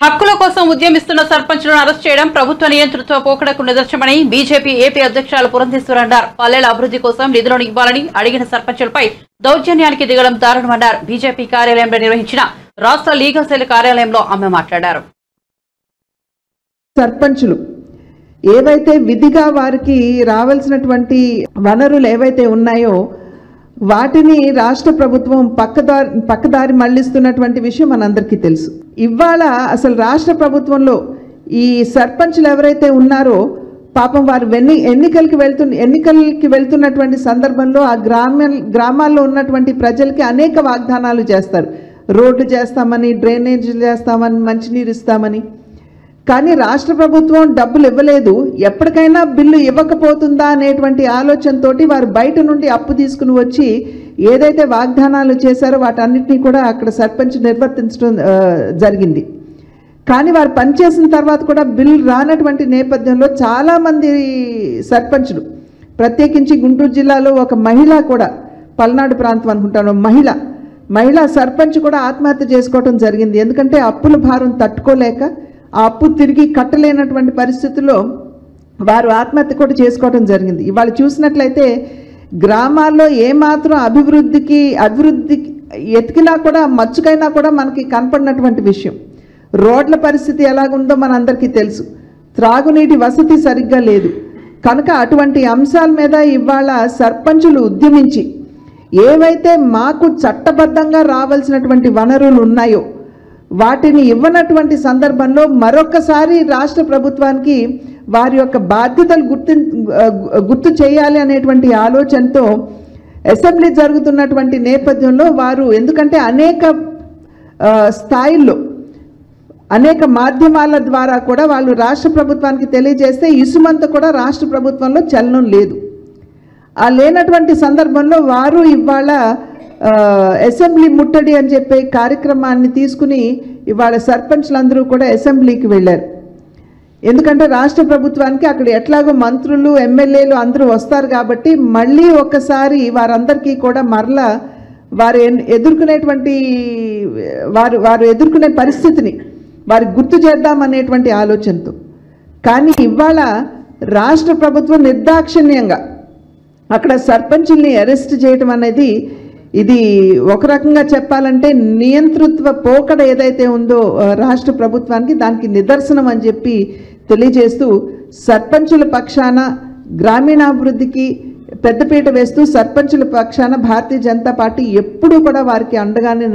హక్కుల కోసం ఉద్యమిస్తున్న సర్పంచులను అరెస్ట్ చేయడం ప్రభుత్వ నియంతృత్వ పోకడకు నిదర్శనమని బీజేపీ ఏపీ అధ్యక్షురాలు పురంధేశ్వరి అన్నారు. పల్లెల అభివృద్ధి కోసం నిధులను ఇవ్వాలని అడిగిన సర్పంచులపై దౌర్జన్యానికి దిగడం దారుణమన్నారు. బీజేపీ కార్యాలయంలో నిర్వహించిన రాష్ట్ర లీగల్ సెల్ కార్యాలయంలో ఆమె మాట్లాడారు. సర్పంచులు ఏవైతే విధిగా వారికి రావాల్సినటువంటి వనరులు ఏవైతే ఉన్నాయో వాటిని రాష్ట్ర ప్రభుత్వం పక్కదారి మళ్లిస్తున్నటువంటి విషయం మనందరికీ తెలుసు. ఇవాళ అసలు రాష్ట్ర ప్రభుత్వంలో ఈ సర్పంచులు ఎవరైతే ఉన్నారో పాపం వారు ఎన్నికలకి వెళ్తున్నటువంటి సందర్భంలో ఆ గ్రామాల్లో ఉన్నటువంటి ప్రజలకి అనేక వాగ్దానాలు చేస్తారు. రోడ్లు చేస్తామని, డ్రైనేజీలు చేస్తామని, మంచినీరు ఇస్తామని. కానీ రాష్ట్ర ప్రభుత్వం డబ్బులు ఇవ్వలేదు. ఎప్పటికైనా బిల్లు ఇవ్వకపోతుందా అనేటువంటి ఆలోచనతో వారు బయట నుండి అప్పు తీసుకుని వచ్చి ఏదైతే వాగ్దానాలు చేశారో వాటన్నిటినీ కూడా అక్కడ సర్పంచ్ నిర్వర్తించడం జరిగింది. కానీ వారు పనిచేసిన తర్వాత కూడా బిల్లు రానటువంటి నేపథ్యంలో చాలామంది సర్పంచులు, ప్రత్యేకించి గుంటూరు జిల్లాలో ఒక మహిళ కూడా, పల్నాడు ప్రాంతం అనుకుంటాను, మహిళా సర్పంచ్ కూడా ఆత్మహత్య చేసుకోవడం జరిగింది. ఎందుకంటే అప్పుల భారం తట్టుకోలేక ఆ అప్పు తిరిగి కట్టలేనటువంటి పరిస్థితుల్లో వారు ఆత్మహత్య కూడా చేసుకోవడం జరిగింది. ఇవాళ చూసినట్లయితే గ్రామాల్లో ఏమాత్రం అభివృద్ధి ఎతికినా కూడా మచ్చుకైనా కూడా మనకి కనపడినటువంటి విషయం. రోడ్ల పరిస్థితి ఎలాగుందో మనందరికీ తెలుసు. త్రాగునీటి వసతి సరిగ్గా లేదు. కనుక అటువంటి అంశాల మీద ఇవాళ సర్పంచులు ఉద్యమించి ఏవైతే మాకు చట్టబద్ధంగా రావాల్సినటువంటి వనరులు ఉన్నాయో వాటిని ఇవ్వనటువంటి సందర్భంలో మరొకసారి రాష్ట్ర ప్రభుత్వానికి వారి యొక్క బాధ్యతలు గుర్తు చేయాలి అనేటువంటి ఆలోచనతో అసెంబ్లీ జరుగుతున్నటువంటి నేపథ్యంలో వారు, ఎందుకంటే అనేక స్థాయిల్లో అనేక మాధ్యమాల ద్వారా కూడా వాళ్ళు రాష్ట్ర ప్రభుత్వానికి తెలియజేస్తే ఇసుమంత కూడా రాష్ట్ర ప్రభుత్వంలో చలనం లేదు. ఆ లేనటువంటి సందర్భంలో వారు ఇవాళ అసెంబ్లీ ముట్టడి అని చెప్పే కార్యక్రమాన్ని తీసుకుని ఇవాళ సర్పంచ్లందరూ కూడా అసెంబ్లీకి వెళ్ళారు. ఎందుకంటే రాష్ట్ర ప్రభుత్వానికి అక్కడ ఎట్లాగో మంత్రులు, ఎమ్మెల్యేలు అందరూ వస్తారు కాబట్టి మళ్ళీ ఒక్కసారి వారందరికీ కూడా మరలా వారు ఎదుర్కొనే పరిస్థితిని వారికి గుర్తు చేద్దామనేటువంటి ఆలోచనతో. కానీ ఇవాళ రాష్ట్ర ప్రభుత్వం నిర్దాక్షిణ్యంగా అక్కడ సర్పంచుల్ని అరెస్ట్ చేయడం అనేది ఇది ఒక రకంగా చెప్పాలంటే నియంతృత్వ పోకడ ఏదైతే ఉందో రాష్ట్ర ప్రభుత్వానికి దానికి నిదర్శనం అని చెప్పి తెలియజేస్తూ సర్పంచుల పక్షాన గ్రామీణాభివృద్ధికి పెద్దపీట వేస్తూ సర్పంచుల పక్షాన భారతీయ జనతా పార్టీ ఎప్పుడూ కూడా వారికి అండగానే